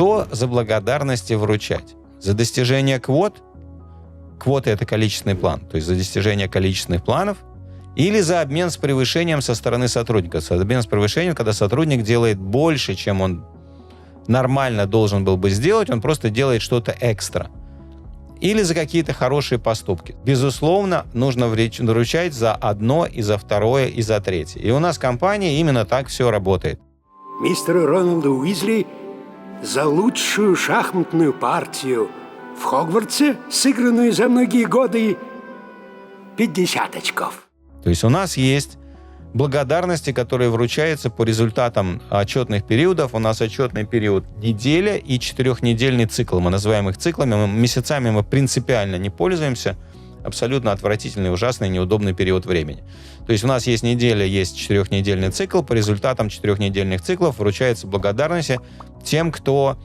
что за благодарности вручать? За достижение квот? Квоты — это количественный план. То есть за достижение количественных планов или за обмен с превышением со стороны сотрудника. За обмен с превышением, когда сотрудник делает больше, чем он нормально должен был бы сделать, он просто делает что-то экстра. Или за какие-то хорошие поступки. Безусловно, нужно вручать за одно, и за второе, и за третье. И у нас в компании именно так все работает. Мистеру Роналду Уизли за лучшую шахматную партию в Хогвартсе, сыгранную за многие годы, 50 очков. То есть у нас есть благодарности, которые вручаются по результатам отчетных периодов. У нас отчетный период неделя и 4-недельный цикл. Мы называем их циклами. Месяцами мы принципиально не пользуемся. Абсолютно отвратительный, ужасный, неудобный период времени. То есть у нас есть неделя, есть 4-недельный цикл. По результатам 4-недельных циклов вручаются благодарности тем, кто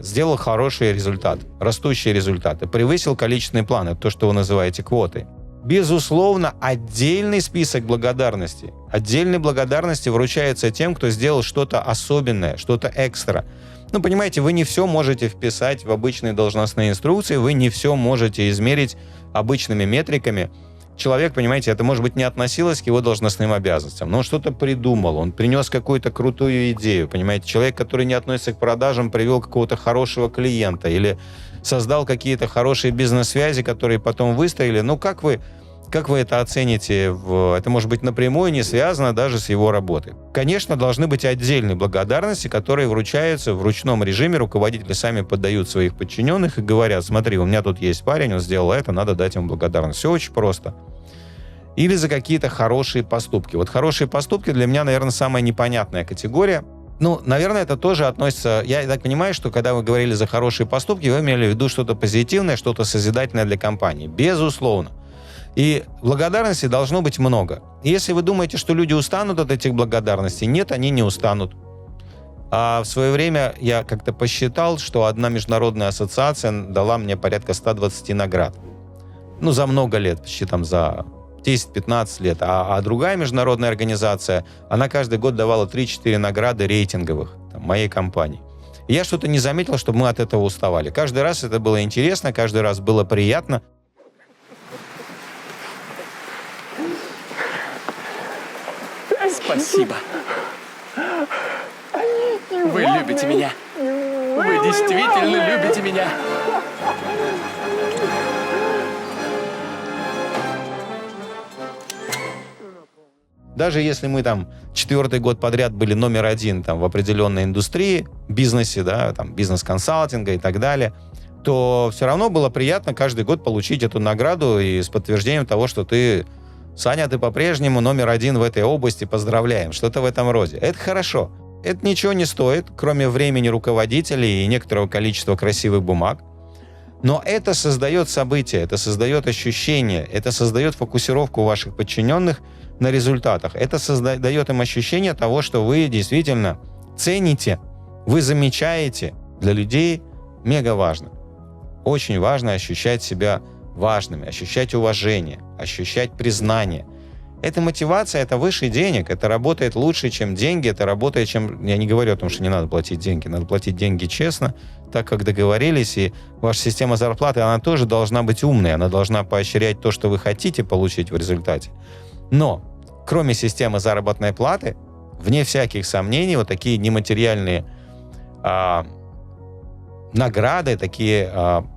сделал хороший результат, растущие результаты, превысил количественный план. Это то, что вы называете квотой. Безусловно, отдельный список благодарностей. Отдельные благодарности вручаются тем, кто сделал что-то особенное, что-то экстра. Ну, понимаете, вы не все можете вписать в обычные должностные инструкции, вы не все можете измерить обычными метриками. Человек, понимаете, это, может быть, не относилось к его должностным обязанностям, но он что-то придумал, он принес какую-то крутую идею, понимаете. Человек, который не относится к продажам, привел какого-то хорошего клиента или создал какие-то хорошие бизнес-связи, которые потом выстроили. Ну, как вы это оцените? Это, может быть, напрямую не связано даже с его работой. Конечно, должны быть отдельные благодарности, которые вручаются в ручном режиме. Руководители сами поддают своих подчиненных и говорят: смотри, у меня тут есть парень, он сделал это, надо дать ему благодарность. Все очень просто. Или за какие-то хорошие поступки. Вот хорошие поступки для меня, наверное, самая непонятная категория. Ну, наверное, это тоже относится... Я так понимаю, что когда вы говорили за хорошие поступки, вы имели в виду что-то позитивное, что-то созидательное для компании. Безусловно. И благодарностей должно быть много. И если вы думаете, что люди устанут от этих благодарностей, нет, они не устанут. А в свое время я как-то посчитал, что одна международная ассоциация дала мне порядка 120 наград. Ну, за много лет, почти там за 10-15 лет. А другая международная организация, она каждый год давала 3-4 награды рейтинговых там, моей компании. И я что-то не заметил, чтобы мы от этого уставали. Каждый раз это было интересно, каждый раз было приятно. Спасибо. Вы любите меня. Вы действительно любите меня. Даже если мы там 4-й год подряд были номер 1 там, в определенной индустрии, бизнесе, да, там, бизнес-консалтинга и так далее, то все равно было приятно каждый год получить эту награду и с подтверждением того, что ты, Саня, ты по-прежнему номер 1 в этой области, поздравляем, что-то в этом роде. Это хорошо. Это ничего не стоит, кроме времени руководителей и некоторого количества красивых бумаг. Но это создает события, это создает ощущение, это создает фокусировку ваших подчиненных на результатах. Это создает им ощущение того, что вы действительно цените, вы замечаете. Для людей мега важно. Очень важно ощущать себя важными, ощущать уважение, ощущать признание. Это мотивация, это выше денег, это работает лучше, чем деньги, это работает, чем... Я не говорю о том, что не надо платить деньги, надо платить деньги честно, так как договорились, и ваша система зарплаты, она тоже должна быть умной, она должна поощрять то, что вы хотите получить в результате. Но кроме системы заработной платы, вне всяких сомнений, вот такие нематериальные награды,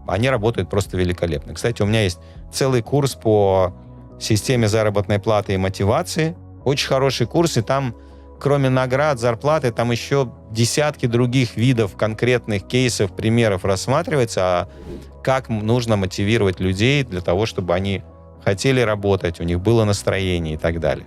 они работают просто великолепно. Кстати, у меня есть целый курс по системе заработной платы и мотивации. Очень хороший курс, и там, кроме наград, зарплаты, там еще десятки других видов конкретных кейсов, примеров рассматривается, как нужно мотивировать людей для того, чтобы они хотели работать, у них было настроение и так далее.